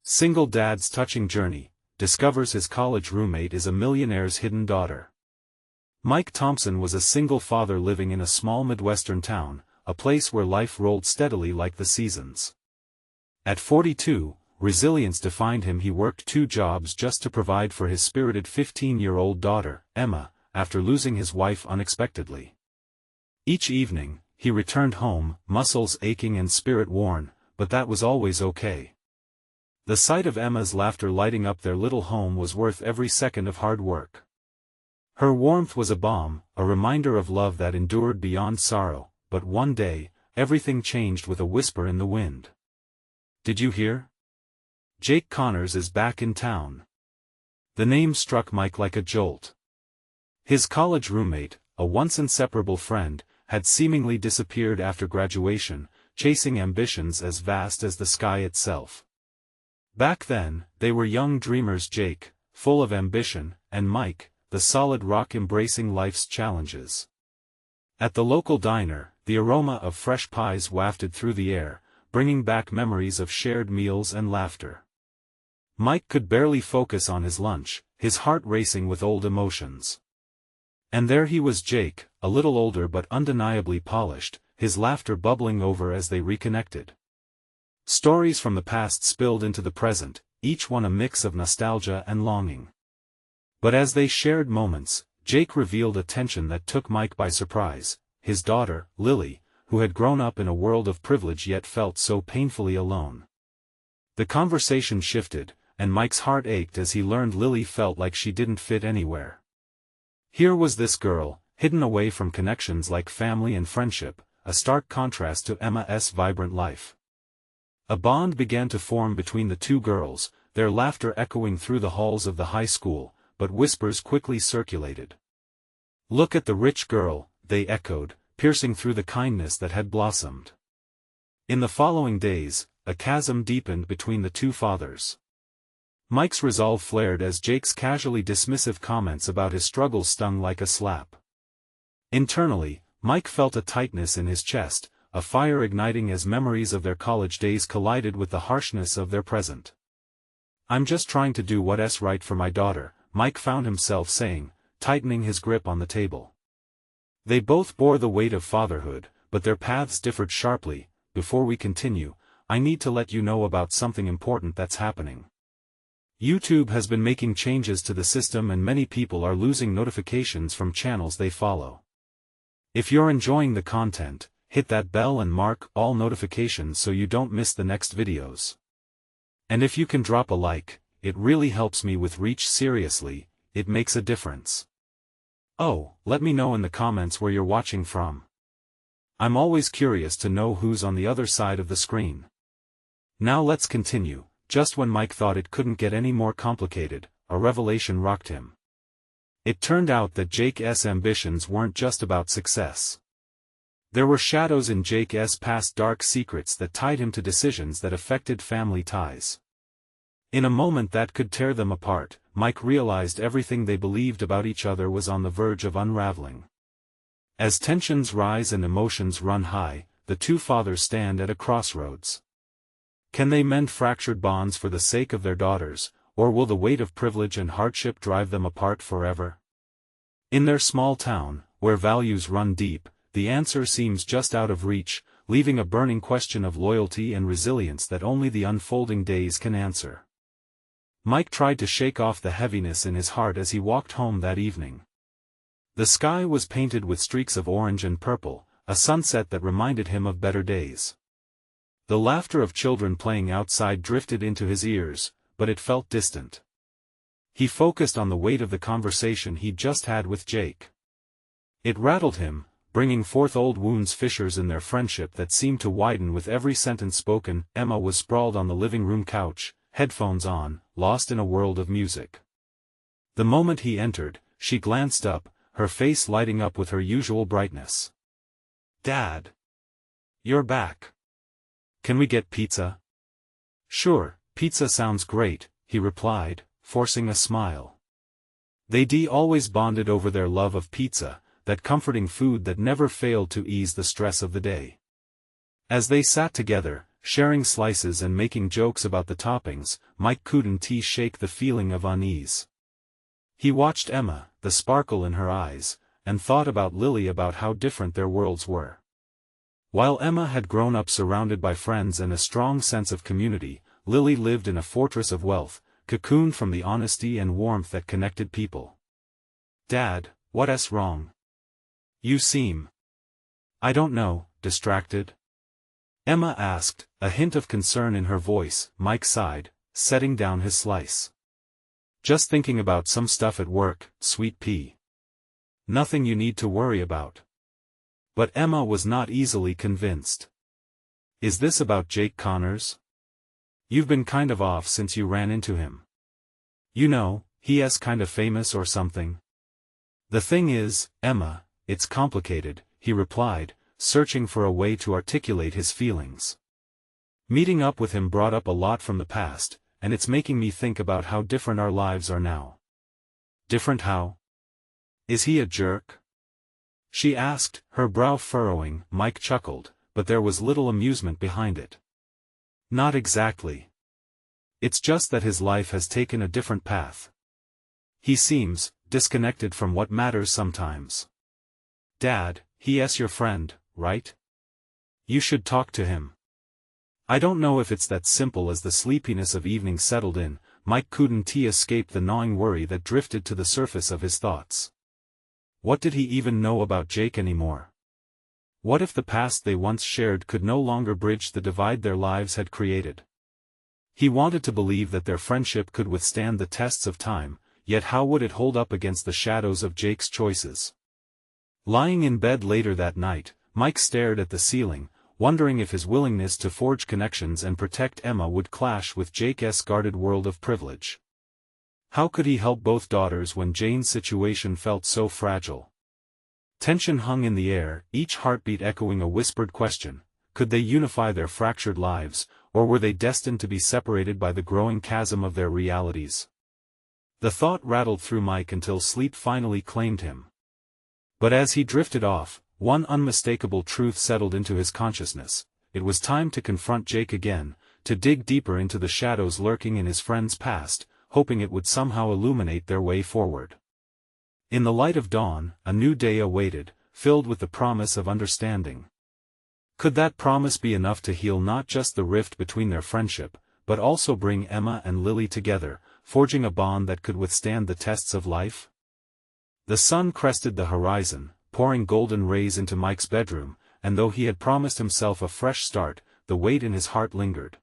Single dad's touching journey, discovers his college roommate is a millionaire's hidden daughter. Mike Thompson was a single father living in a small Midwestern town, a place where life rolled steadily like the seasons. At 42, resilience defined him. He worked 2 jobs just to provide for his spirited 15-year-old daughter, Emma, after losing his wife unexpectedly. Each evening, he returned home, muscles aching and spirit worn, but that was always okay. The sight of Emma's laughter lighting up their little home was worth every second of hard work. Her warmth was a balm, a reminder of love that endured beyond sorrow, but one day, everything changed with a whisper in the wind. Did you hear? Jake Connors is back in town. The name struck Mike like a jolt. His college roommate, a once inseparable friend, had seemingly disappeared after graduation, chasing ambitions as vast as the sky itself. Back then, they were young dreamers, Jake, full of ambition, and Mike, the solid rock embracing life's challenges. At the local diner, the aroma of fresh pies wafted through the air, bringing back memories of shared meals and laughter. Mike could barely focus on his lunch, his heart racing with old emotions. And there he was, Jake, a little older but undeniably polished, his laughter bubbling over as they reconnected. Stories from the past spilled into the present, each one a mix of nostalgia and longing. But as they shared moments, Jake revealed a tension that took Mike by surprise. His daughter, Lily, who had grown up in a world of privilege yet felt so painfully alone. The conversation shifted, and Mike's heart ached as he learned Lily felt like she didn't fit anywhere. Here was this girl, hidden away from connections like family and friendship, a stark contrast to Emma's vibrant life. A bond began to form between the 2 girls, their laughter echoing through the halls of the high school, but whispers quickly circulated. "Look at the rich girl," they echoed, piercing through the kindness that had blossomed. In the following days, a chasm deepened between the 2 fathers. Mike's resolve flared as Jake's casually dismissive comments about his struggles stung like a slap. Internally, Mike felt a tightness in his chest, a fire igniting as memories of their college days collided with the harshness of their present. "I'm just trying to do what's right for my daughter," Mike found himself saying, tightening his grip on the table. They both bore the weight of fatherhood, but their paths differed sharply. "Before we continue, I need to let you know about something important that's happening. YouTube has been making changes to the system and many people are losing notifications from channels they follow. If you're enjoying the content, hit that bell and mark all notifications so you don't miss the next videos. And if you can drop a like, it really helps me with reach. Seriously, it makes a difference. Oh, let me know in the comments where you're watching from. I'm always curious to know who's on the other side of the screen. Now let's continue. Just when Mike thought it couldn't get any more complicated, a revelation rocked him. It turned out that Jake's ambitions weren't just about success. There were shadows in Jake's past, dark secrets that tied him to decisions that affected family ties. In a moment that could tear them apart, Mike realized everything they believed about each other was on the verge of unraveling. As tensions rise and emotions run high, the 2 fathers stand at a crossroads. Can they mend fractured bonds for the sake of their daughters, or will the weight of privilege and hardship drive them apart forever? In their small town, where values run deep, the answer seems just out of reach, leaving a burning question of loyalty and resilience that only the unfolding days can answer. Mike tried to shake off the heaviness in his heart as he walked home that evening. The sky was painted with streaks of orange and purple, a sunset that reminded him of better days. The laughter of children playing outside drifted into his ears, but it felt distant. He focused on the weight of the conversation he'd just had with Jake. It rattled him, bringing forth old wounds, fissures in their friendship that seemed to widen with every sentence spoken. Emma was sprawled on the living room couch, headphones on, lost in a world of music. The moment he entered, she glanced up, her face lighting up with her usual brightness. "Dad! You're back. Can we get pizza?" "Sure, pizza sounds great," he replied, forcing a smile. They always bonded over their love of pizza, that comforting food that never failed to ease the stress of the day. As they sat together, sharing slices and making jokes about the toppings, Mike couldn't shake the feeling of unease. He watched Emma, the sparkle in her eyes, and thought about Lily, about how different their worlds were. While Emma had grown up surrounded by friends and a strong sense of community, Lily lived in a fortress of wealth, cocooned from the honesty and warmth that connected people. "Dad, what's wrong? You seem, I don't know, distracted?" Emma asked, a hint of concern in her voice. Mike sighed, setting down his slice. "Just thinking about some stuff at work, sweet pea. Nothing you need to worry about." But Emma was not easily convinced. "Is this about Jake Connors? You've been kind of off since you ran into him. You know, he's kind of famous or something." "The thing is, Emma, it's complicated," he replied, searching for a way to articulate his feelings. "Meeting up with him brought up a lot from the past, and it's making me think about how different our lives are now." "Different how? Is he a jerk?" she asked, her brow furrowing. Mike chuckled, but there was little amusement behind it. "Not exactly. It's just that his life has taken a different path. He seems disconnected from what matters sometimes." "Dad, he's your friend, right? You should talk to him." "I don't know if it's that simple." As the sleepiness of evening settled in, Mike couldn't escape the gnawing worry that drifted to the surface of his thoughts. What did he even know about Jake anymore? What if the past they once shared could no longer bridge the divide their lives had created? He wanted to believe that their friendship could withstand the tests of time, yet how would it hold up against the shadows of Jake's choices? Lying in bed later that night, Mike stared at the ceiling, wondering if his willingness to forge connections and protect Emma would clash with Jake's guarded world of privilege. How could he help both daughters when Jane's situation felt so fragile? Tension hung in the air, each heartbeat echoing a whispered question: could they unify their fractured lives, or were they destined to be separated by the growing chasm of their realities? The thought rattled through Mike until sleep finally claimed him. But as he drifted off, one unmistakable truth settled into his consciousness: it was time to confront Jake again, to dig deeper into the shadows lurking in his friend's past, hoping it would somehow illuminate their way forward. In the light of dawn, a new day awaited, filled with the promise of understanding. Could that promise be enough to heal not just the rift between their friendship, but also bring Emma and Lily together, forging a bond that could withstand the tests of life? The sun crested the horizon, pouring golden rays into Mike's bedroom, and though he had promised himself a fresh start, the weight in his heart lingered.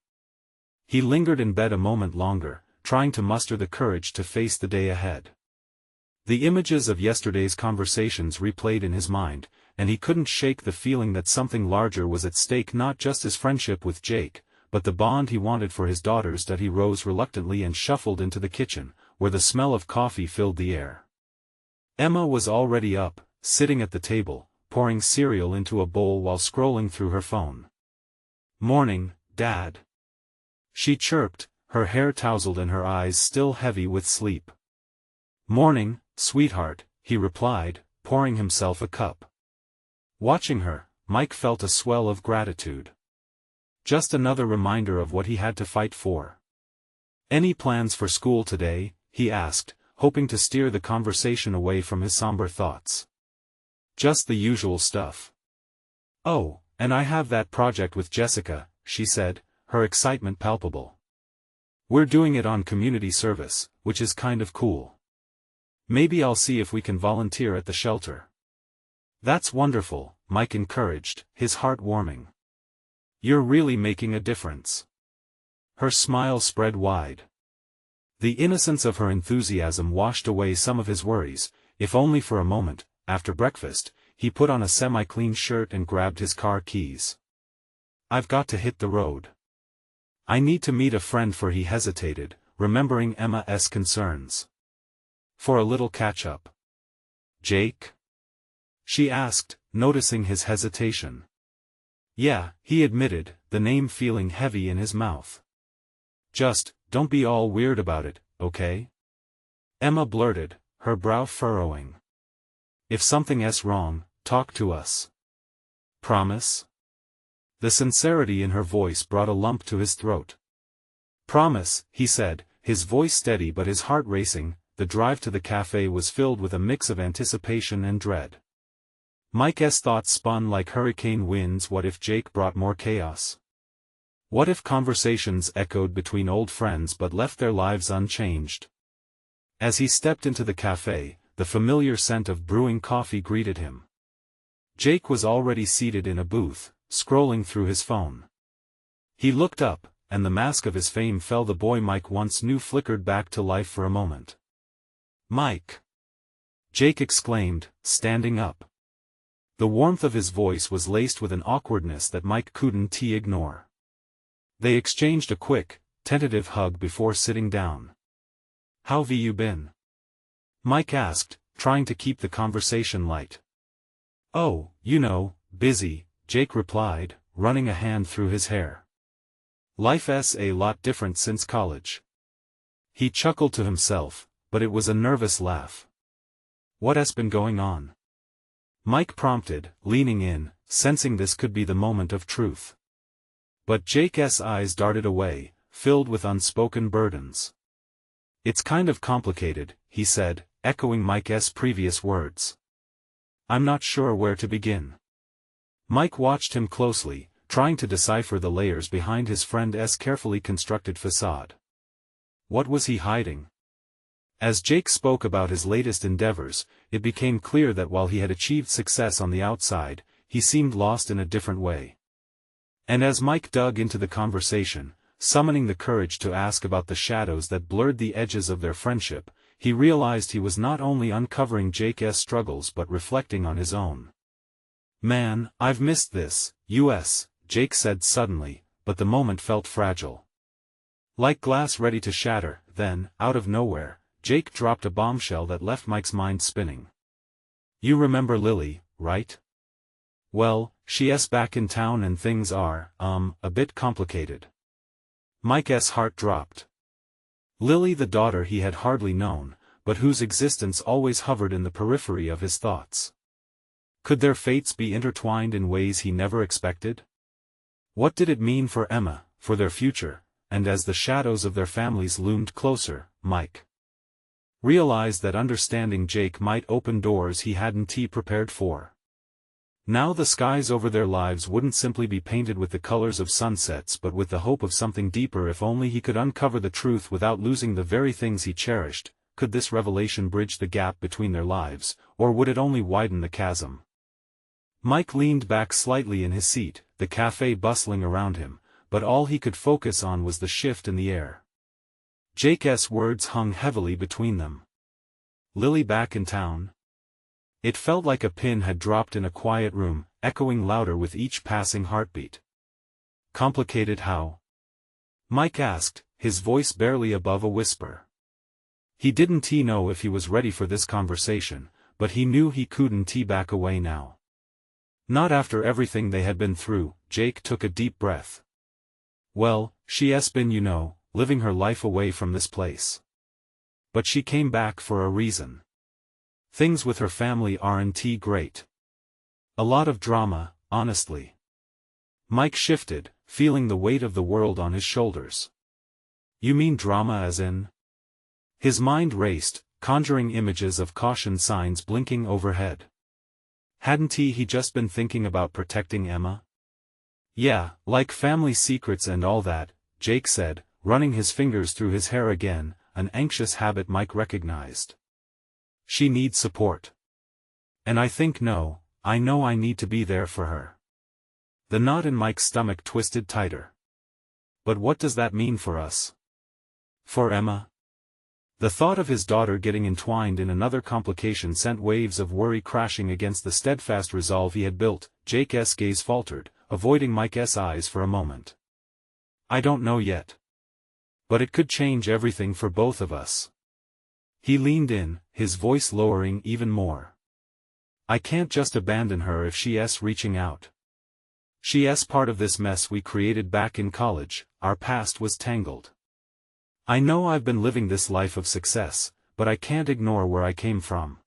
He lingered in bed a moment longer, trying to muster the courage to face the day ahead. The images of yesterday's conversations replayed in his mind, and he couldn't shake the feeling that something larger was at stake, not just his friendship with Jake, but the bond he wanted for his daughters. That he rose reluctantly and shuffled into the kitchen, where the smell of coffee filled the air. Emma was already up, sitting at the table, pouring cereal into a bowl while scrolling through her phone. "Morning, Dad," she chirped, her hair tousled and her eyes still heavy with sleep. "Morning, sweetheart," he replied, pouring himself a cup. Watching her, Mike felt a swell of gratitude. Just another reminder of what he had to fight for. "Any plans for school today?" he asked, hoping to steer the conversation away from his somber thoughts. "Just the usual stuff." "Oh, and I have that project with Jessica," she said, her excitement palpable. "We're doing it on community service, which is kind of cool. Maybe I'll see if we can volunteer at the shelter." "That's wonderful," Mike encouraged, his heart warming. "You're really making a difference." Her smile spread wide. The innocence of her enthusiasm washed away some of his worries, if only for a moment. After breakfast, he put on a semi-clean shirt and grabbed his car keys. "I've got to hit the road. I need to meet a friend." For he hesitated, remembering Emma's concerns. "For a little catch-up." "Jake?" she asked, noticing his hesitation. "Yeah," he admitted, the name feeling heavy in his mouth. "Just, don't be all weird about it, okay?" Emma blurted, her brow furrowing. "If something's wrong, talk to us. Promise?" The sincerity in her voice brought a lump to his throat. "Promise," he said, his voice steady but his heart racing. The drive to the cafe was filled with a mix of anticipation and dread. Mike's thoughts spun like hurricane winds. What if Jake brought more chaos? What if conversations echoed between old friends but left their lives unchanged? As he stepped into the cafe, the familiar scent of brewing coffee greeted him. Jake was already seated in a booth, scrolling through his phone. He looked up, and the mask of his fame fell. The boy Mike once knew flickered back to life for a moment. "Mike!" Jake exclaimed, standing up. The warmth of his voice was laced with an awkwardness that Mike couldn't ignore. They exchanged a quick, tentative hug before sitting down. "How've you been?" Mike asked, trying to keep the conversation light. "Oh, busy," Jake replied, running a hand through his hair. "Life's a lot different since college." He chuckled to himself, but it was a nervous laugh. "What has been going on?" Mike prompted, leaning in, sensing this could be the moment of truth. But Jake's eyes darted away, filled with unspoken burdens. "It's kind of complicated," he said, echoing Mike's previous words. "I'm not sure where to begin." Mike watched him closely, trying to decipher the layers behind his friend's carefully constructed facade. What was he hiding? As Jake spoke about his latest endeavors, it became clear that while he had achieved success on the outside, he seemed lost in a different way. And as Mike dug into the conversation, summoning the courage to ask about the shadows that blurred the edges of their friendship, he realized he was not only uncovering Jake's struggles but reflecting on his own. "Man, I've missed this, Jake said suddenly, but the moment felt fragile. Like glass ready to shatter. Then, out of nowhere, Jake dropped a bombshell that left Mike's mind spinning. "You remember Lily, right? Well, she's back in town and things are, a bit complicated." Mike's heart dropped. Lily, the daughter he had hardly known, but whose existence always hovered in the periphery of his thoughts. Could their fates be intertwined in ways he never expected? What did it mean for Emma, for their future? And as the shadows of their families loomed closer, Mike realized that understanding Jake might open doors he hadn't prepared for. Now the skies over their lives wouldn't simply be painted with the colors of sunsets but with the hope of something deeper. If only he could uncover the truth without losing the very things he cherished. Could this revelation bridge the gap between their lives, or would it only widen the chasm? Mike leaned back slightly in his seat, the cafe bustling around him, but all he could focus on was the shift in the air. Jake's words hung heavily between them. Lily back in town? It felt like a pin had dropped in a quiet room, echoing louder with each passing heartbeat. Complicated how? Mike asked, his voice barely above a whisper. He didn't know if he was ready for this conversation, but he knew he couldn't back away now. Not after everything they had been through. Jake took a deep breath. "Well, she's been, living her life away from this place. But she came back for a reason. Things with her family aren't great. A lot of drama, honestly." Mike shifted, feeling the weight of the world on his shoulders. "You mean drama as in?" His mind raced, conjuring images of caution signs blinking overhead. Hadn't he just been thinking about protecting Emma? "Yeah, like family secrets and all that," Jake said, running his fingers through his hair again, an anxious habit Mike recognized. "She needs support. And I know I need to be there for her." The knot in Mike's stomach twisted tighter. "But what does that mean for us? For Emma?" The thought of his daughter getting entwined in another complication sent waves of worry crashing against the steadfast resolve he had built. Jake's gaze faltered, avoiding Mike's eyes for a moment. "I don't know yet. But it could change everything for both of us." He leaned in, his voice lowering even more. "I can't just abandon her if she's reaching out. She's part of this mess we created back in college. Our past was tangled. I know I've been living this life of success, but I can't ignore where I came from.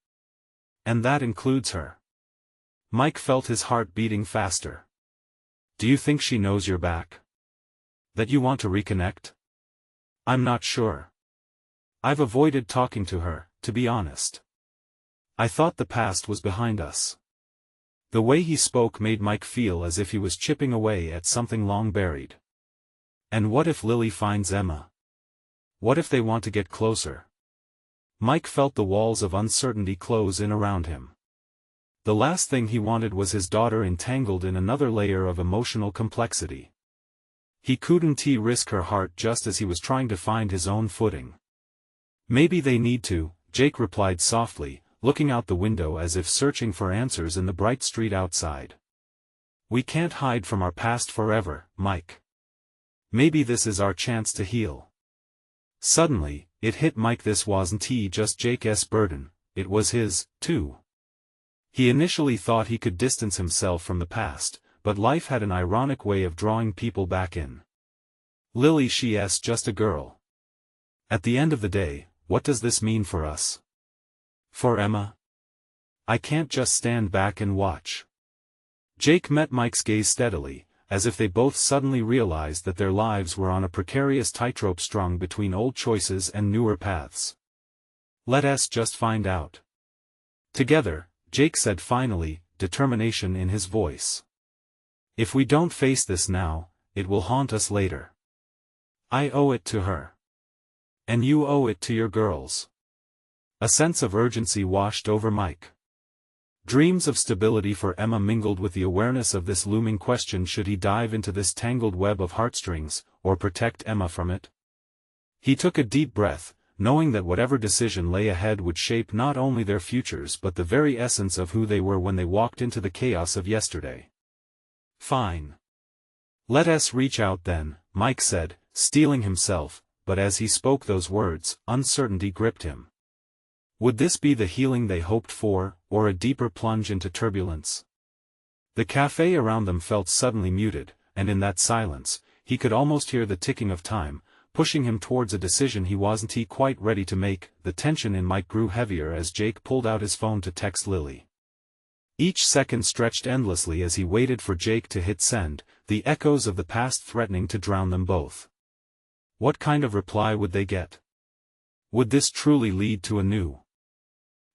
And that includes her." Mike felt his heart beating faster. Do you think she knows you're back? That you want to reconnect? I'm not sure. I've avoided talking to her, to be honest. I thought the past was behind us. The way he spoke made Mike feel as if he was chipping away at something long buried. And what if Lily finds Emma? What if they want to get closer? Mike felt the walls of uncertainty close in around him. The last thing he wanted was his daughter entangled in another layer of emotional complexity. He couldn't risk her heart just as he was trying to find his own footing. Maybe they need to, Jake replied softly, looking out the window as if searching for answers in the bright street outside. We can't hide from our past forever, Mike. Maybe this is our chance to heal. Suddenly, it hit Mike this wasn't just Jake's burden, it was his, too. He initially thought he could distance himself from the past, but life had an ironic way of drawing people back in. Lily, she's just a girl. At the end of the day, what does this mean for us? For Emma? I can't just stand back and watch. Jake met Mike's gaze steadily, as if they both suddenly realized that their lives were on a precarious tightrope strung between old choices and newer paths. Let us just find out. Together, Jake said finally, determination in his voice. If we don't face this now, it will haunt us later. I owe it to her. And you owe it to your girls. A sense of urgency washed over Mike. Dreams of stability for Emma mingled with the awareness of this looming question: should he dive into this tangled web of heartstrings, or protect Emma from it? He took a deep breath, knowing that whatever decision lay ahead would shape not only their futures but the very essence of who they were when they walked into the chaos of yesterday. Fine. Let us reach out then, Mike said, steeling himself, but as he spoke those words, uncertainty gripped him. Would this be the healing they hoped for, or a deeper plunge into turbulence? The cafe around them felt suddenly muted, and in that silence, he could almost hear the ticking of time, pushing him towards a decision he wasn't quite ready to make. The tension in Mike grew heavier as Jake pulled out his phone to text Lily. Each second stretched endlessly as he waited for Jake to hit send, the echoes of the past threatening to drown them both. What kind of reply would they get? Would this truly lead to a new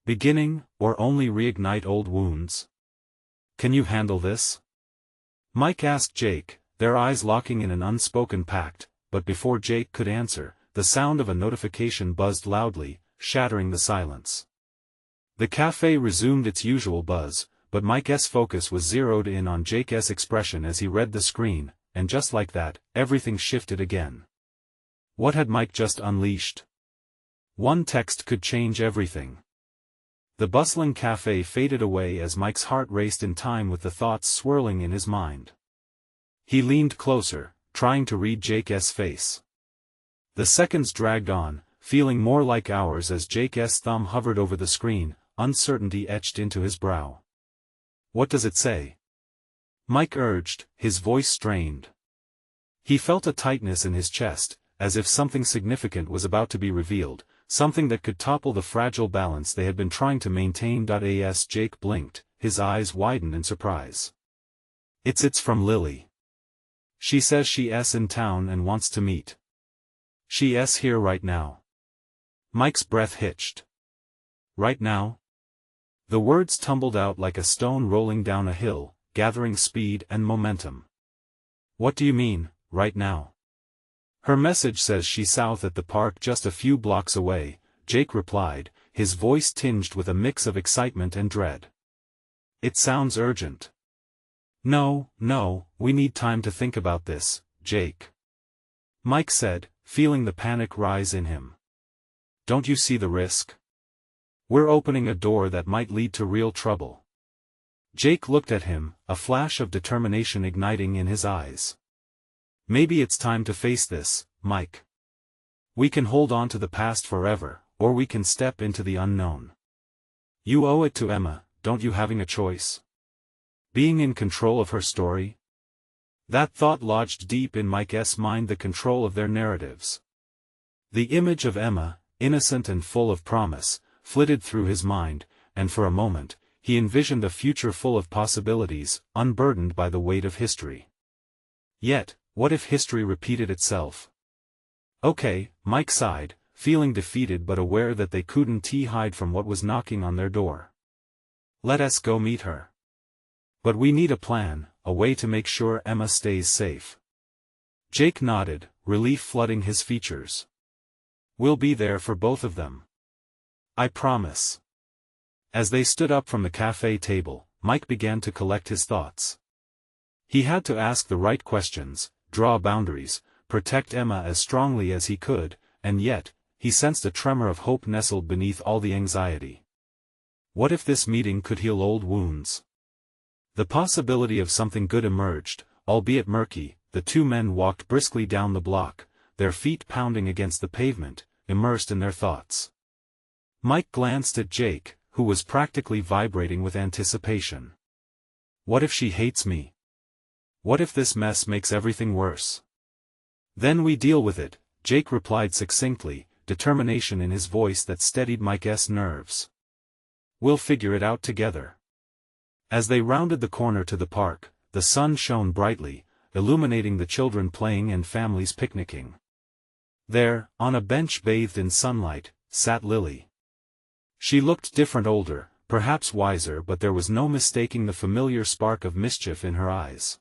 beginning, or only reignite old wounds? Can you handle this? Mike asked Jake, their eyes locking in an unspoken pact, but before Jake could answer, the sound of a notification buzzed loudly, shattering the silence. The cafe resumed its usual buzz, but Mike's focus was zeroed in on Jake's expression as he read the screen, and just like that, everything shifted again. What had Mike just unleashed? One text could change everything. The bustling cafe faded away as Mike's heart raced in time with the thoughts swirling in his mind. He leaned closer, trying to read Jake's face. The seconds dragged on, feeling more like hours as Jake's thumb hovered over the screen, uncertainty etched into his brow. What does it say? Mike urged, his voice strained. He felt a tightness in his chest, as if something significant was about to be revealed, something that could topple the fragile balance they had been trying to maintain. As Jake blinked, his eyes widened in surprise. It's from Lily. She says she's in town and wants to meet. She's here right now. Mike's breath hitched. Right now? The words tumbled out like a stone rolling down a hill, gathering speed and momentum. What do you mean, right now? Her message says she's south at the park just a few blocks away, Jake replied, his voice tinged with a mix of excitement and dread. It sounds urgent. No, we need time to think about this, Jake. Mike said, feeling the panic rise in him. Don't you see the risk? We're opening a door that might lead to real trouble. Jake looked at him, a flash of determination igniting in his eyes. Maybe it's time to face this, Mike. We can hold on to the past forever, or we can step into the unknown. You owe it to Emma, don't you, having a choice? Being in control of her story? That thought lodged deep in Mike's mind, the control of their narratives. The image of Emma, innocent and full of promise, flitted through his mind, and for a moment, he envisioned a future full of possibilities, unburdened by the weight of history. Yet, what if history repeated itself? Okay, Mike sighed, feeling defeated but aware that they couldn't hide from what was knocking on their door. Let us go meet her. But we need a plan, a way to make sure Emma stays safe. Jake nodded, relief flooding his features. We'll be there for both of them. I promise. As they stood up from the cafe table, Mike began to collect his thoughts. He had to ask the right questions, draw boundaries, protect Emma as strongly as he could, and yet, he sensed a tremor of hope nestled beneath all the anxiety. What if this meeting could heal old wounds? The possibility of something good emerged, albeit murky. The two men walked briskly down the block, their feet pounding against the pavement, immersed in their thoughts. Mike glanced at Jake, who was practically vibrating with anticipation. What if she hates me? What if this mess makes everything worse? Then we deal with it, Jake replied succinctly, determination in his voice that steadied Mike's nerves. We'll figure it out together. As they rounded the corner to the park, the sun shone brightly, illuminating the children playing and families picnicking. There, on a bench bathed in sunlight, sat Lily. She looked different, older, perhaps wiser, but there was no mistaking the familiar spark of mischief in her eyes.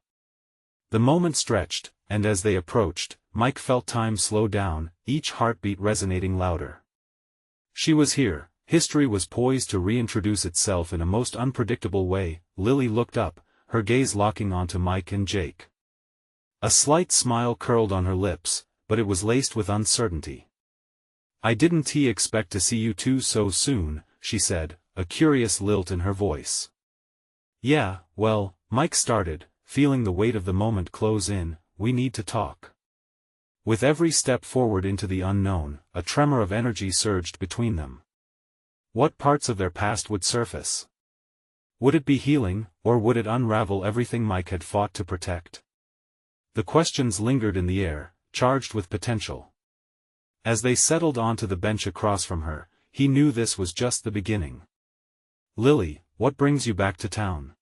The moment stretched, and as they approached, Mike felt time slow down, each heartbeat resonating louder. She was here, history was poised to reintroduce itself in a most unpredictable way. Lily looked up, her gaze locking onto Mike and Jake. A slight smile curled on her lips, but it was laced with uncertainty. I didn't expect to see you two so soon, she said, a curious lilt in her voice. Yeah, well, Mike started, feeling the weight of the moment close in. We need to talk. With every step forward into the unknown, a tremor of energy surged between them. What parts of their past would surface? Would it be healing, or would it unravel everything Mike had fought to protect? The questions lingered in the air, charged with potential. As they settled onto the bench across from her, he knew this was just the beginning. Lily, what brings you back to town?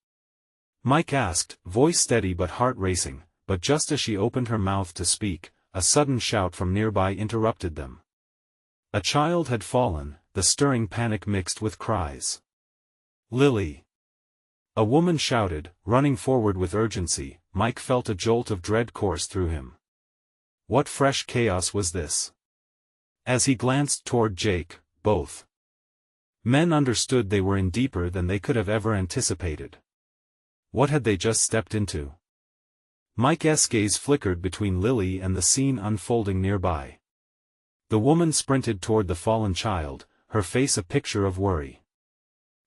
Mike asked, voice steady but heart racing, but just as she opened her mouth to speak, a sudden shout from nearby interrupted them. A child had fallen, the stirring panic mixed with cries. Lily! A woman shouted, running forward with urgency. Mike felt a jolt of dread course through him. What fresh chaos was this? As he glanced toward Jake, both men understood they were in deeper than they could have ever anticipated. What had they just stepped into? Mike's gaze flickered between Lily and the scene unfolding nearby. The woman sprinted toward the fallen child, her face a picture of worry.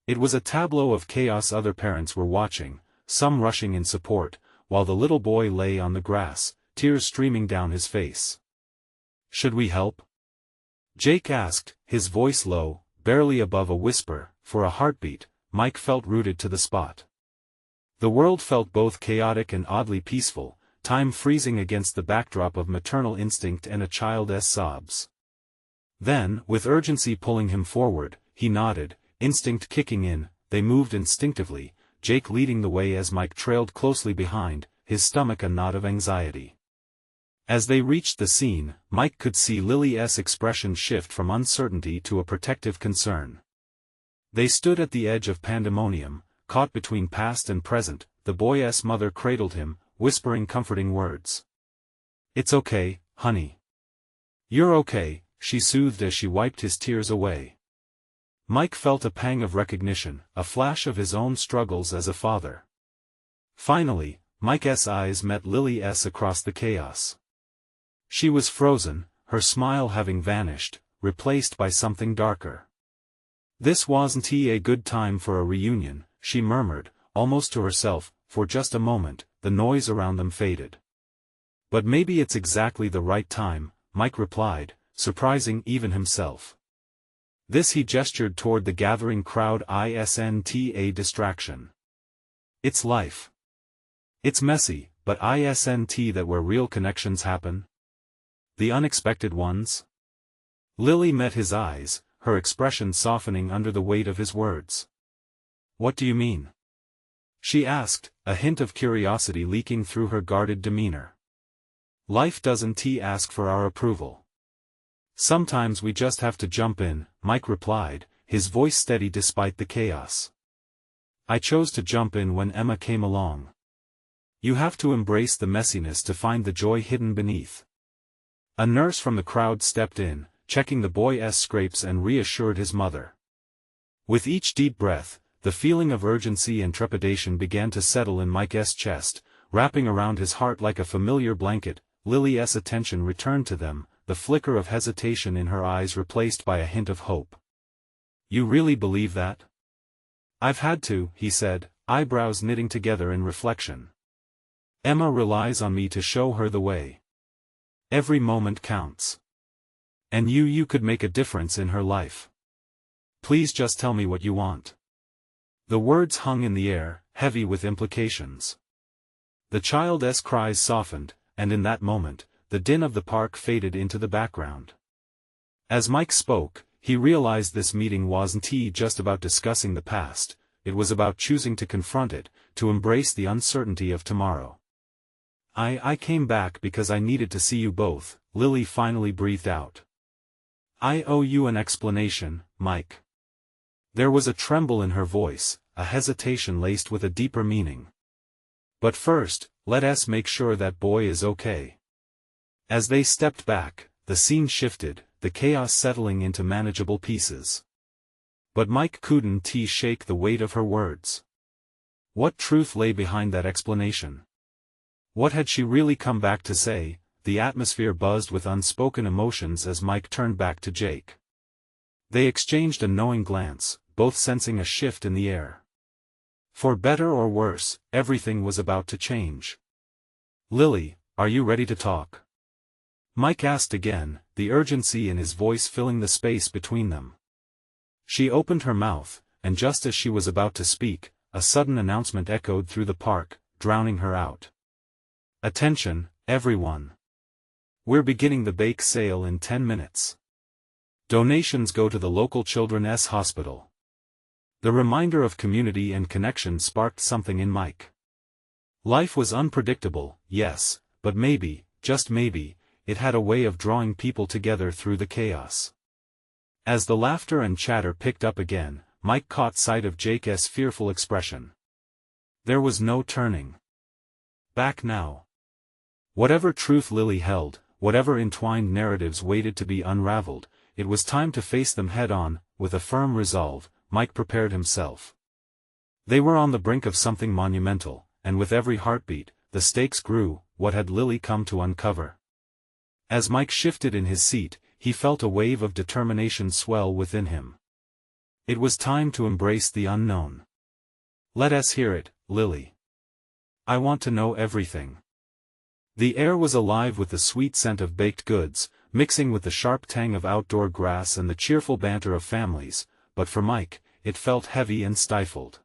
It was a tableau of chaos. Other parents were watching, some rushing in support, while the little boy lay on the grass, tears streaming down his face. Should we help? Jake asked, his voice low, barely above a whisper. For a heartbeat, Mike felt rooted to the spot. The world felt both chaotic and oddly peaceful, time freezing against the backdrop of maternal instinct and a child's sobs. Then, with urgency pulling him forward, he nodded, instinct kicking in. They moved instinctively, Jake leading the way as Mike trailed closely behind, his stomach a knot of anxiety. As they reached the scene, Mike could see Lily's expression shift from uncertainty to a protective concern. They stood at the edge of pandemonium, caught between past and present. The boy's mother cradled him, whispering comforting words. It's okay, honey. You're okay, she soothed as she wiped his tears away. Mike felt a pang of recognition, a flash of his own struggles as a father. Finally, Mike's eyes met Lily's across the chaos. She was frozen, her smile having vanished, replaced by something darker. This wasn't a good time for a reunion, she murmured, almost to herself. For just a moment, the noise around them faded. But maybe it's exactly the right time, Mike replied, surprising even himself. This he gestured toward the gathering crowd. Isn't a distraction. It's life. It's messy, but isn't that where real connections happen? The unexpected ones? Lily met his eyes, her expression softening under the weight of his words. What do you mean? She asked, a hint of curiosity leaking through her guarded demeanor. Life doesn't ask for our approval. Sometimes we just have to jump in, Mike replied, his voice steady despite the chaos. I chose to jump in when Emma came along. You have to embrace the messiness to find the joy hidden beneath. A nurse from the crowd stepped in, checking the boy's scrapes and reassured his mother. With each deep breath, the feeling of urgency and trepidation began to settle in Mike's chest, wrapping around his heart like a familiar blanket. Lily's attention returned to them, the flicker of hesitation in her eyes replaced by a hint of hope. You really believe that? I've had to, he said, eyebrows knitting together in reflection. Emma relies on me to show her the way. Every moment counts. And you could make a difference in her life. Please just tell me what you want. The words hung in the air, heavy with implications. The child's cries softened, and in that moment, the din of the park faded into the background. As Mike spoke, he realized this meeting wasn't just about discussing the past, it was about choosing to confront it, to embrace the uncertainty of tomorrow. I came back because I needed to see you both, Lily finally breathed out. I owe you an explanation, Mike. There was a tremble in her voice, a hesitation laced with a deeper meaning. But first, let us make sure that boy is okay. As they stepped back, the scene shifted, the chaos settling into manageable pieces. But Mike couldn't shake the weight of her words. What truth lay behind that explanation? What had she really come back to say? The atmosphere buzzed with unspoken emotions as Mike turned back to Jake. They exchanged a knowing glance, both sensing a shift in the air. For better or worse, everything was about to change. Lily, are you ready to talk? Mike asked again, the urgency in his voice filling the space between them. She opened her mouth, and just as she was about to speak, a sudden announcement echoed through the park, drowning her out. Attention, everyone. We're beginning the bake sale in 10 minutes. Donations go to the local children's hospital. The reminder of community and connection sparked something in Mike. Life was unpredictable, yes, but maybe, just maybe, it had a way of drawing people together through the chaos. As the laughter and chatter picked up again, Mike caught sight of Jake's fearful expression. There was no turning back now. Whatever truth Lily held, whatever entwined narratives waited to be unraveled, it was time to face them head-on. With a firm resolve, Mike prepared himself. They were on the brink of something monumental, and with every heartbeat, the stakes grew. What had Lily come to uncover? As Mike shifted in his seat, he felt a wave of determination swell within him. It was time to embrace the unknown. Let us hear it, Lily. I want to know everything. The air was alive with the sweet scent of baked goods, mixing with the sharp tang of outdoor grass and the cheerful banter of families, but for Mike, it felt heavy and stifled.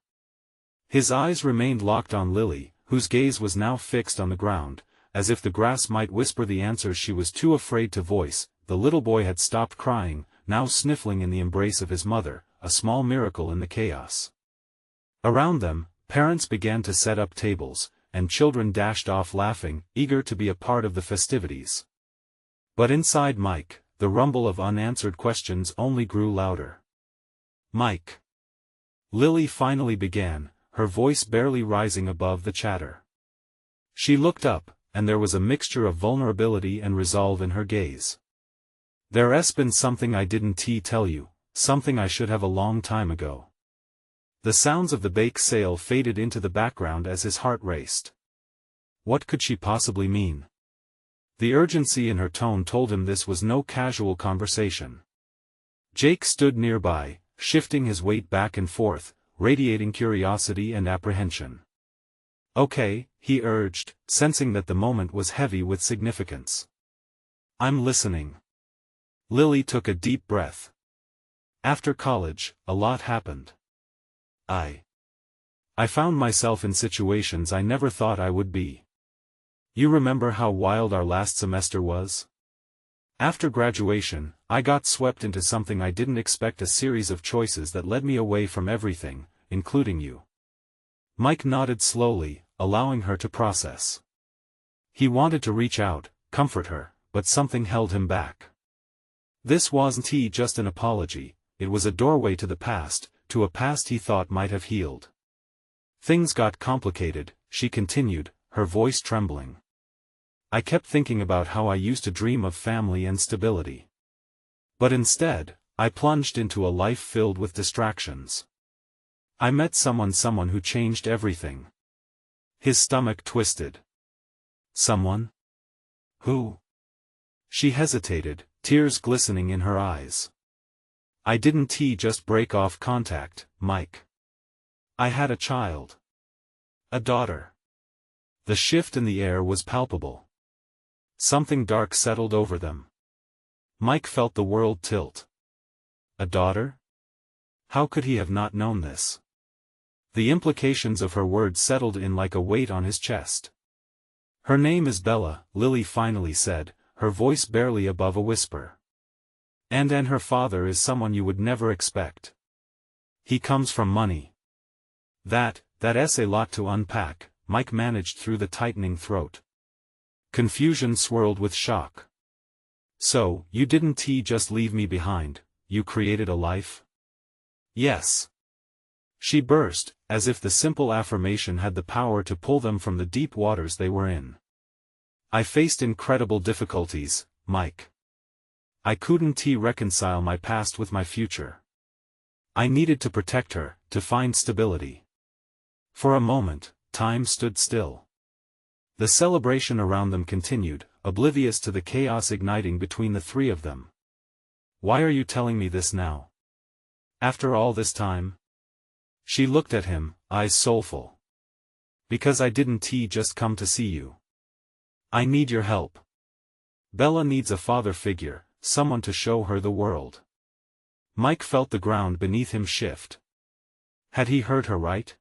His eyes remained locked on Lily, whose gaze was now fixed on the ground, as if the grass might whisper the answers she was too afraid to voice. The little boy had stopped crying, now sniffling in the embrace of his mother, a small miracle in the chaos. Around them, parents began to set up tables, and children dashed off laughing, eager to be a part of the festivities. But inside Mike, the rumble of unanswered questions only grew louder. Mike. Lily finally began, her voice barely rising above the chatter. She looked up, and there was a mixture of vulnerability and resolve in her gaze. There's been something I didn't tell you, something I should have a long time ago. The sounds of the bake sale faded into the background as his heart raced. What could she possibly mean? The urgency in her tone told him this was no casual conversation. Jake stood nearby, shifting his weight back and forth, radiating curiosity and apprehension. Okay, he urged, sensing that the moment was heavy with significance. I'm listening. Lily took a deep breath. After college, a lot happened. I found myself in situations I never thought I would be. You remember how wild our last semester was? After graduation, I got swept into something I didn't expect, a series of choices that led me away from everything, including you. Mike nodded slowly, allowing her to process. He wanted to reach out, comfort her, but something held him back. This wasn't just an apology, it was a doorway to the past, to a past he thought might have healed. Things got complicated, she continued, her voice trembling. I kept thinking about how I used to dream of family and stability. But instead, I plunged into a life filled with distractions. I met someone who changed everything. His stomach twisted. Someone? Who? She hesitated, tears glistening in her eyes. I didn't just break off contact, Mike. I had a child. A daughter. The shift in the air was palpable. Something dark settled over them. Mike felt the world tilt. A daughter? How could he have not known this? The implications of her words settled in like a weight on his chest. Her name is Bella, Lily finally said, her voice barely above a whisper. And her father is someone you would never expect. He comes from money. That's a lot to unpack, Mike managed through the tightening throat. Confusion swirled with shock. So, you didn't just leave me behind, you created a life? Yes. She burst, as if the simple affirmation had the power to pull them from the deep waters they were in. I faced incredible difficulties, Mike. I couldn't reconcile my past with my future. I needed to protect her, to find stability. For a moment, time stood still. The celebration around them continued, oblivious to the chaos igniting between the three of them. Why are you telling me this now? After all this time? She looked at him, eyes soulful. Because I didn't just come to see you. I need your help. Bella needs a father figure, someone to show her the world. Mike felt the ground beneath him shift. Had he heard her right?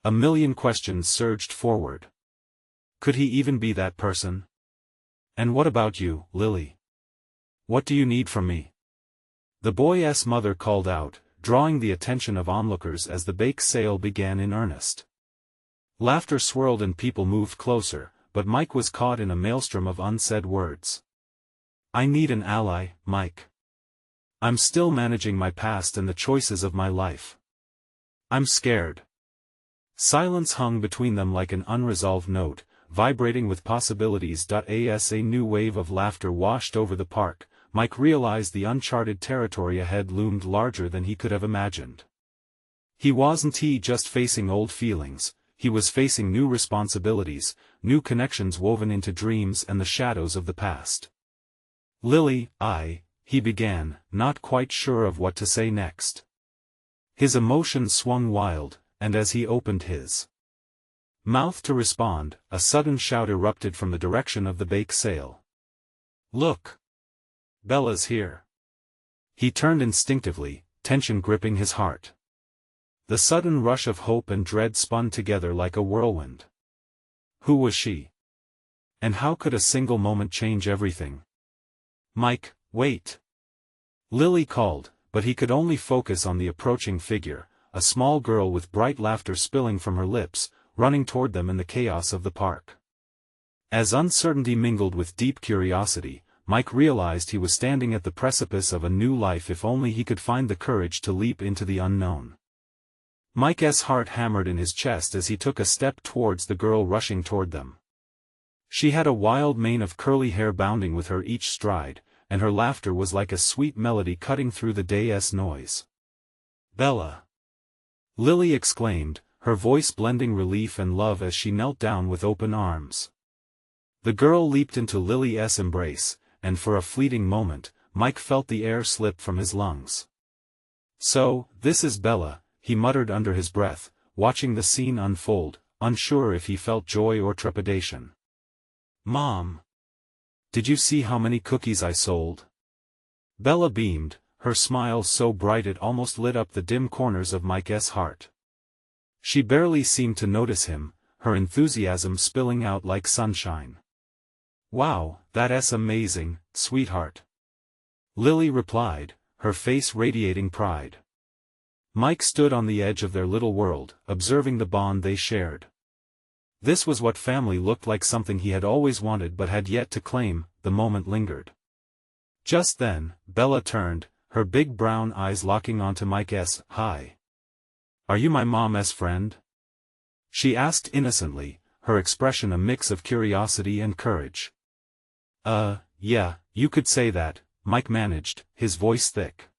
A million questions surged forward. Could he even be that person? And what about you, Lily? What do you need from me? The boy's mother called out, drawing the attention of onlookers as the bake sale began in earnest. Laughter swirled and people moved closer, but Mike was caught in a maelstrom of unsaid words. I need an ally, Mike. I'm still managing my past and the choices of my life. I'm scared. Silence hung between them like an unresolved note, vibrating with possibilities. As a new wave of laughter washed over the park, Mike realized the uncharted territory ahead loomed larger than he could have imagined. He wasn't just facing old feelings, he was facing new responsibilities, new connections woven into dreams and the shadows of the past. Lily, he began, not quite sure of what to say next. His emotions swung wild, and as he opened his mouth to respond, a sudden shout erupted from the direction of the bake sale. Look! Bella's here. He turned instinctively, tension gripping his heart. The sudden rush of hope and dread spun together like a whirlwind. Who was she? And how could a single moment change everything? Mike, wait! Lily called, but he could only focus on the approaching figure, a small girl with bright laughter spilling from her lips, running toward them in the chaos of the park. As uncertainty mingled with deep curiosity, Mike realized he was standing at the precipice of a new life if only he could find the courage to leap into the unknown. Mike's heart hammered in his chest as he took a step towards the girl rushing toward them. She had a wild mane of curly hair bounding with her each stride, and her laughter was like a sweet melody cutting through the day's noise. Bella! Lily exclaimed, her voice blending relief and love as she knelt down with open arms. The girl leaped into Lily's embrace, and for a fleeting moment, Mike felt the air slip from his lungs. So, this is Bella, he muttered under his breath, watching the scene unfold, unsure if he felt joy or trepidation. Mom! Did you see how many cookies I sold? Bella beamed, her smile so bright it almost lit up the dim corners of Mike's heart. She barely seemed to notice him, her enthusiasm spilling out like sunshine. Wow, that's amazing, sweetheart. Lily replied, her face radiating pride. Mike stood on the edge of their little world, observing the bond they shared. This was what family looked like, something he had always wanted but had yet to claim. The moment lingered. Just then, Bella turned, her big brown eyes locking onto Mike's. "Hi. Are you my mom's friend?" she asked innocently, her expression a mix of curiosity and courage. Yeah, you could say that," Mike managed, his voice thick.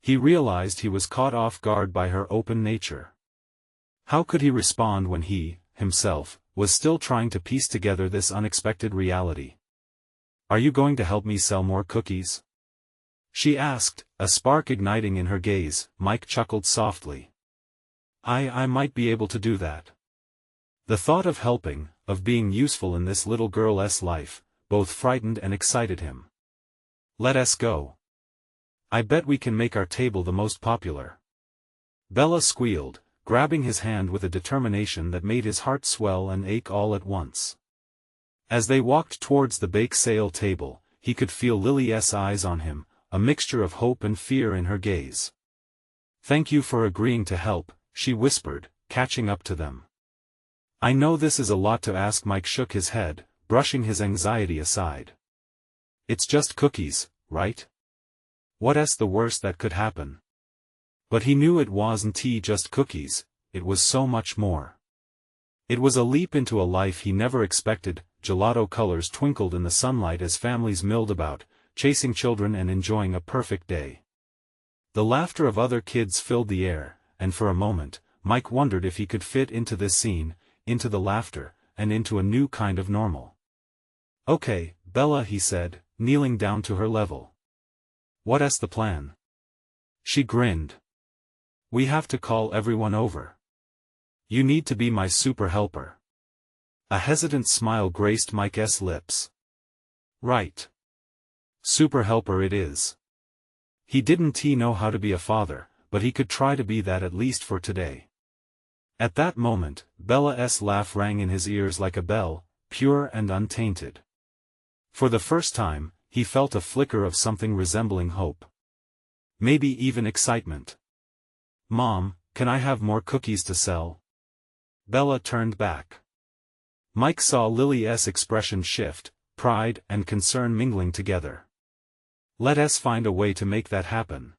He realized he was caught off guard by her open nature. How could he respond when he, himself, was still trying to piece together this unexpected reality? "Are you going to help me sell more cookies?" she asked, a spark igniting in her gaze. Mike chuckled softly. I might be able to do that." The thought of helping, of being useful in this little girl's life, both frightened and excited him. "Let us go. I bet we can make our table the most popular," Bella squealed, grabbing his hand with a determination that made his heart swell and ache all at once. As they walked towards the bake sale table, he could feel Lily's eyes on him, a mixture of hope and fear in her gaze. "Thank you for agreeing to help," she whispered, catching up to them. "I know this is a lot to ask." Mike shook his head, brushing his anxiety aside. "It's just cookies, right? What's the worst that could happen?" But he knew it wasn't just cookies, it was so much more. It was a leap into a life he never expected. Gelato colors twinkled in the sunlight as families milled about, chasing children and enjoying a perfect day. The laughter of other kids filled the air, and for a moment, Mike wondered if he could fit into this scene, into the laughter, and into a new kind of normal. "Okay, Bella," he said, kneeling down to her level. "What's the plan?" She grinned. "We have to call everyone over. You need to be my super helper." A hesitant smile graced Mike's lips. "Right. Super helper it is." He didn't know how to be a father, but he could try to be that at least for today. At that moment, Bella's laugh rang in his ears like a bell, pure and untainted. For the first time, he felt a flicker of something resembling hope. Maybe even excitement. "Mom, can I have more cookies to sell?" Bella turned back. Mike saw Lily's expression shift, pride and concern mingling together. "Let us find a way to make that happen,"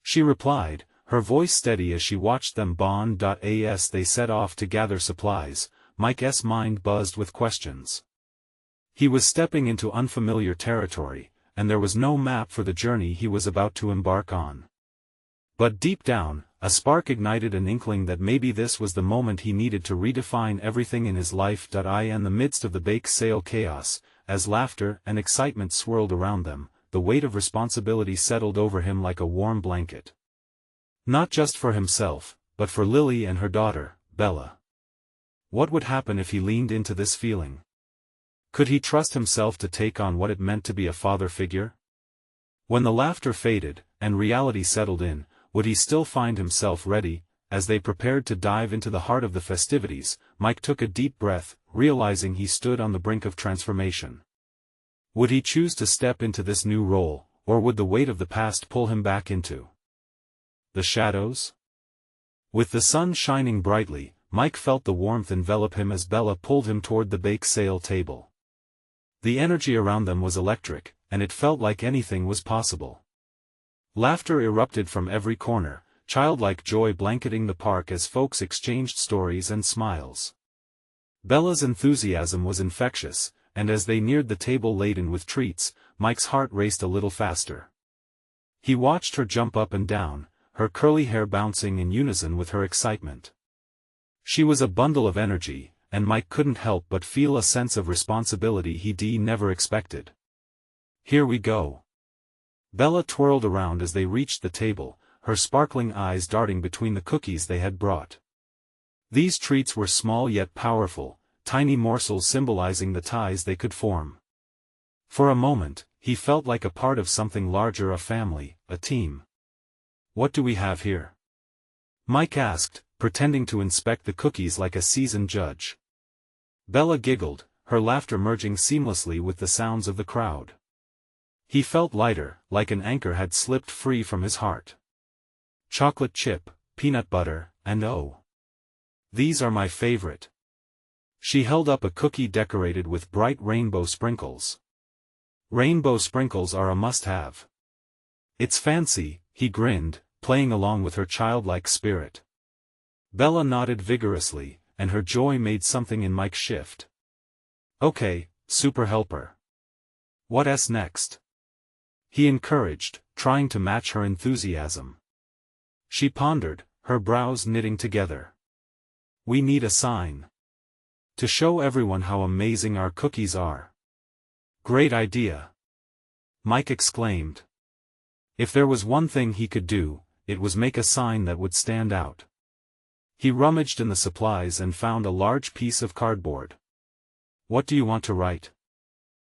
she replied, her voice steady as she watched them bond. As they set off to gather supplies, Mike's mind buzzed with questions. He was stepping into unfamiliar territory, and there was no map for the journey he was about to embark on. But deep down, a spark ignited an inkling that maybe this was the moment he needed to redefine everything in his life. In the midst of the bake sale chaos, as laughter and excitement swirled around them, the weight of responsibility settled over him like a warm blanket. Not just for himself, but for Lily and her daughter, Bella. What would happen if he leaned into this feeling? Could he trust himself to take on what it meant to be a father figure? When the laughter faded, and reality settled in, would he still find himself ready? As they prepared to dive into the heart of the festivities, Mike took a deep breath, realizing he stood on the brink of transformation. Would he choose to step into this new role, or would the weight of the past pull him back into the shadows? With the sun shining brightly, Mike felt the warmth envelop him as Bella pulled him toward the bake sale table. The energy around them was electric, and it felt like anything was possible. Laughter erupted from every corner, childlike joy blanketing the park as folks exchanged stories and smiles. Bella's enthusiasm was infectious, and as they neared the table laden with treats, Mike's heart raced a little faster. He watched her jump up and down, her curly hair bouncing in unison with her excitement. She was a bundle of energy, and Mike couldn't help but feel a sense of responsibility he never expected. "Here we go." Bella twirled around as they reached the table, her sparkling eyes darting between the cookies they had brought. These treats were small yet powerful, tiny morsels symbolizing the ties they could form. For a moment, he felt like a part of something larger, a family, a team. "What do we have here?" Mike asked, pretending to inspect the cookies like a seasoned judge. Bella giggled, her laughter merging seamlessly with the sounds of the crowd. He felt lighter, like an anchor had slipped free from his heart. "Chocolate chip, peanut butter, and oh, these are my favorite." She held up a cookie decorated with bright rainbow sprinkles. Rainbow sprinkles are a must-have. It's fancy, he grinned, playing along with her childlike spirit. Bella nodded vigorously, and her joy made something in Mike shift. Okay, super helper. What's next? He encouraged, trying to match her enthusiasm. She pondered, her brows knitting together. We need a sign. To show everyone how amazing our cookies are. Great idea. Mike exclaimed. If there was one thing he could do, it was make a sign that would stand out. He rummaged in the supplies and found a large piece of cardboard. What do you want to write?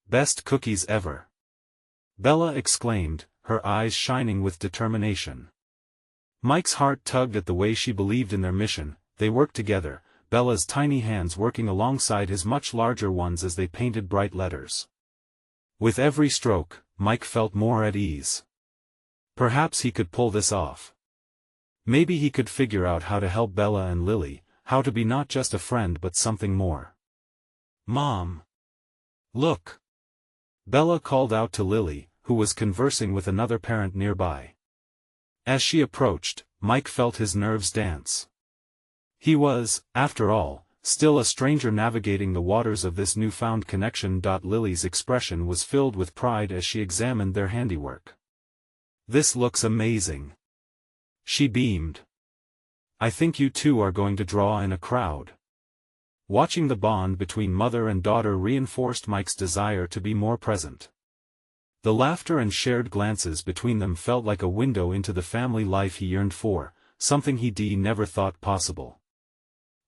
Best cookies ever. Bella exclaimed, her eyes shining with determination. Mike's heart tugged at the way she believed in their mission. They worked together, Bella's tiny hands working alongside his much larger ones as they painted bright letters. With every stroke, Mike felt more at ease. Perhaps he could pull this off. Maybe he could figure out how to help Bella and Lily, how to be not just a friend but something more. Mom! Look! Bella called out to Lily, who was conversing with another parent nearby. As she approached, Mike felt his nerves dance. He was, after all, still a stranger navigating the waters of this newfound connection. Lily's expression was filled with pride as she examined their handiwork. This looks amazing. She beamed. I think you two are going to draw in a crowd. Watching the bond between mother and daughter reinforced Mike's desire to be more present. The laughter and shared glances between them felt like a window into the family life he yearned for, something he never thought possible.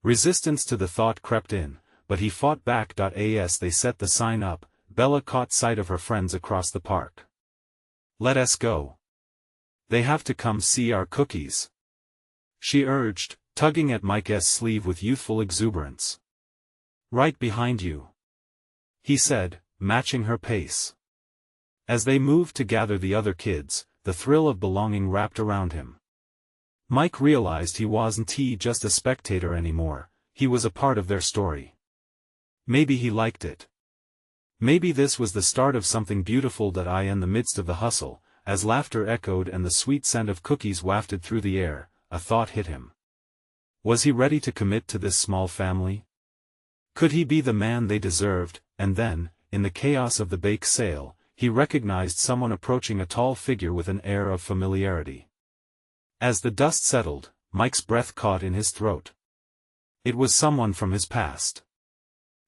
Resistance to the thought crept in, but he fought back. As they set the sign up, Bella caught sight of her friends across the park. Let us go. They have to come see our cookies. She urged, tugging at Mike's sleeve with youthful exuberance. Right behind you. He said, matching her pace. As they moved to gather the other kids, the thrill of belonging wrapped around him. Mike realized he wasn't just a spectator anymore, he was a part of their story. Maybe he liked it. Maybe this was the start of something beautiful. In the midst of the hustle, as laughter echoed and the sweet scent of cookies wafted through the air, a thought hit him. Was he ready to commit to this small family? Could he be the man they deserved? And then, in the chaos of the bake sale, he recognized someone approaching, a tall figure with an air of familiarity. As the dust settled, Mike's breath caught in his throat. It was someone from his past.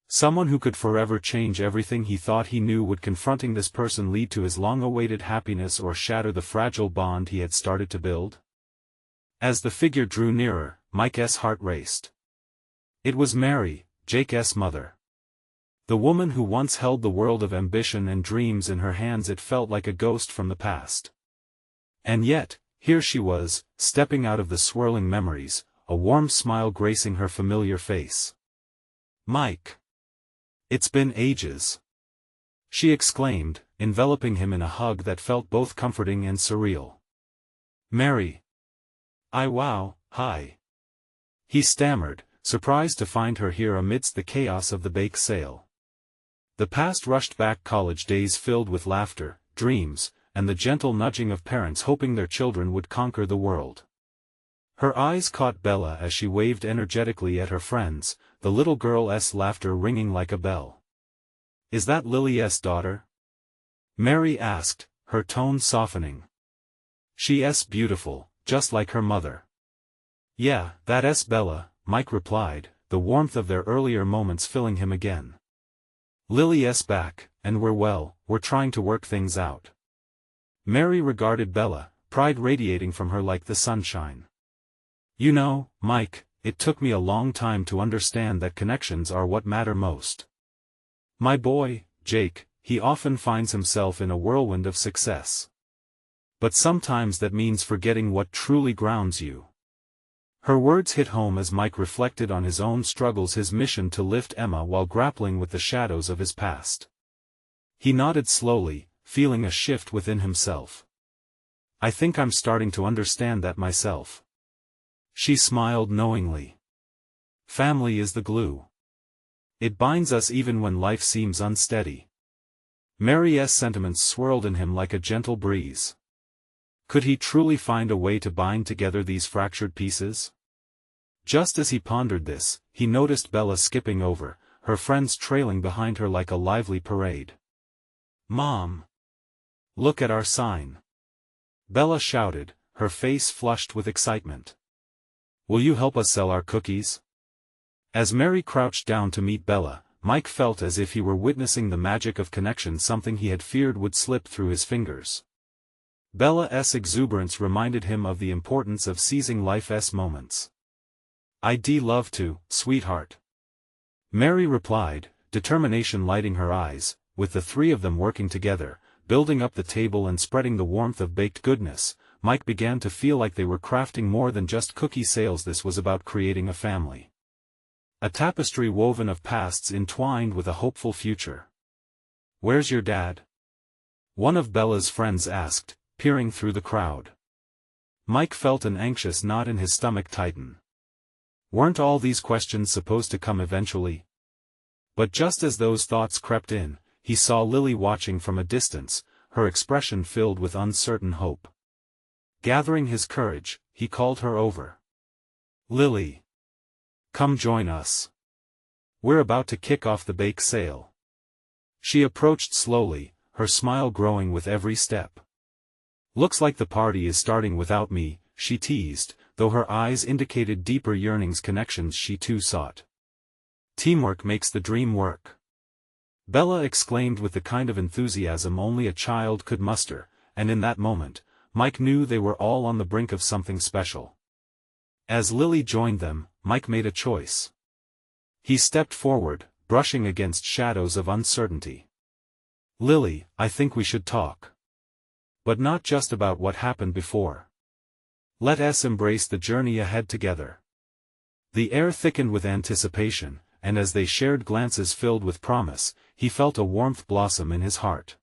Someone who could forever change everything he thought he knew. Would confronting this person lead to his long-awaited happiness or shatter the fragile bond he had started to build? As the figure drew nearer, Mike's heart raced. It was Mary, Jake's mother. The woman who once held the world of ambition and dreams in her hands. It felt like a ghost from the past. And yet, here she was, stepping out of the swirling memories, a warm smile gracing her familiar face. Mike! It's been ages! She exclaimed, enveloping him in a hug that felt both comforting and surreal. Mary! Wow, hi! He stammered, surprised to find her here amidst the chaos of the bake sale. The past rushed back, college days filled with laughter, dreams, and the gentle nudging of parents hoping their children would conquer the world. Her eyes caught Bella as she waved energetically at her friends, the little girl's laughter ringing like a bell. Is that Lily's daughter? Mary asked, her tone softening. She's beautiful, just like her mother. Yeah, that's Bella, Mike replied, the warmth of their earlier moments filling him again. Lily's back, and we're trying to work things out. Mary regarded Bella, pride radiating from her like the sunshine. You know, Mike, it took me a long time to understand that connections are what matter most. My boy, Jake, he often finds himself in a whirlwind of success. But sometimes that means forgetting what truly grounds you. Her words hit home as Mike reflected on his own struggles, his mission to lift Emma while grappling with the shadows of his past. He nodded slowly, feeling a shift within himself. I think I'm starting to understand that myself. She smiled knowingly. Family is the glue. It binds us even when life seems unsteady. Mary's sentiments swirled in him like a gentle breeze. Could he truly find a way to bind together these fractured pieces? Just as he pondered this, he noticed Bella skipping over, her friends trailing behind her like a lively parade. "Mom! Look at our sign!" Bella shouted, her face flushed with excitement. "Will you help us sell our cookies?" As Mary crouched down to meet Bella, Mike felt as if he were witnessing the magic of connection, something he had feared would slip through his fingers. Bella's exuberance reminded him of the importance of seizing life's moments. "I'd love to, sweetheart," Mary replied, determination lighting her eyes. With the three of them working together, building up the table and spreading the warmth of baked goodness, Mike began to feel like they were crafting more than just cookie sales. This was about creating a family. A tapestry woven of pasts entwined with a hopeful future. "Where's your dad?" one of Bella's friends asked, peering through the crowd. Mike felt an anxious knot in his stomach tighten. Weren't all these questions supposed to come eventually? But just as those thoughts crept in, he saw Lily watching from a distance, her expression filled with uncertain hope. Gathering his courage, he called her over. "Lily! Come join us. We're about to kick off the bake sale." She approached slowly, her smile growing with every step. "Looks like the party is starting without me," she teased, though her eyes indicated deeper yearnings, connections she too sought. "Teamwork makes the dream work," Bella exclaimed with the kind of enthusiasm only a child could muster, and in that moment, Mike knew they were all on the brink of something special. As Lily joined them, Mike made a choice. He stepped forward, brushing against shadows of uncertainty. "Lily, I think we should talk. But not just about what happened before. Let us embrace the journey ahead together." The air thickened with anticipation, and as they shared glances filled with promise, he felt a warmth blossom in his heart.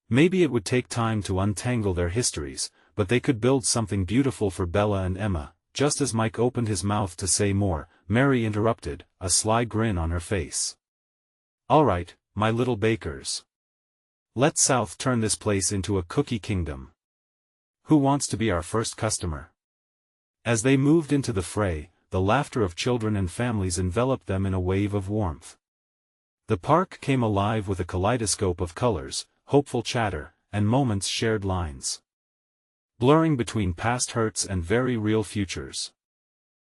Maybe it would take time to untangle their histories, but they could build something beautiful for Bella and Emma. Just as Mike opened his mouth to say more, Mary interrupted, a sly grin on her face. "All right, my little bakers. Let's South turn this place into a cookie kingdom. Who wants to be our first customer?" As they moved into the fray, the laughter of children and families enveloped them in a wave of warmth. The park came alive with a kaleidoscope of colors, hopeful chatter, and moments shared lines, blurring between past hurts and very real futures.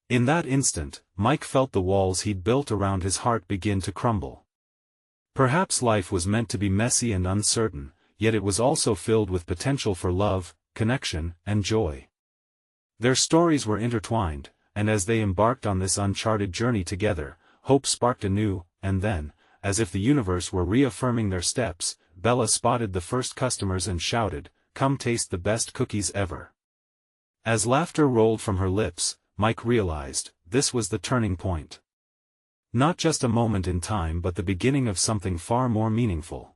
In that instant, Mike felt the walls he'd built around his heart begin to crumble. Perhaps life was meant to be messy and uncertain, yet it was also filled with potential for love, connection, and joy. Their stories were intertwined, and as they embarked on this uncharted journey together, hope sparked anew, and then, as if the universe were reaffirming their steps, Bella spotted the first customers and shouted, "Come taste the best cookies ever." As laughter rolled from her lips, Mike realized, this was the turning point. Not just a moment in time but the beginning of something far more meaningful.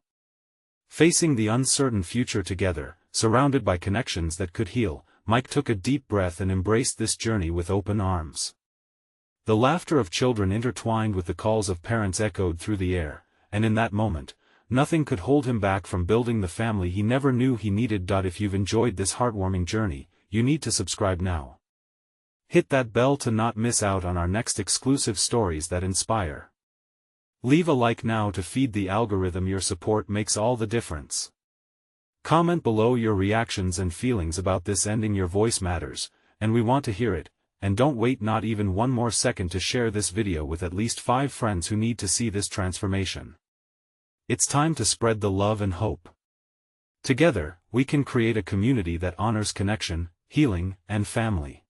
Facing the uncertain future together, surrounded by connections that could heal, Mike took a deep breath and embraced this journey with open arms. The laughter of children intertwined with the calls of parents echoed through the air, and in that moment, nothing could hold him back from building the family he never knew he needed. If you've enjoyed this heartwarming journey, you need to subscribe now. Hit that bell to not miss out on our next exclusive stories that inspire. Leave a like now to feed the algorithm. Your support makes all the difference. Comment below your reactions and feelings about this ending. Your voice matters, and we want to hear it, and don't wait not even one more second to share this video with at least 5 friends who need to see this transformation. It's time to spread the love and hope. Together, we can create a community that honors connection, healing, and family.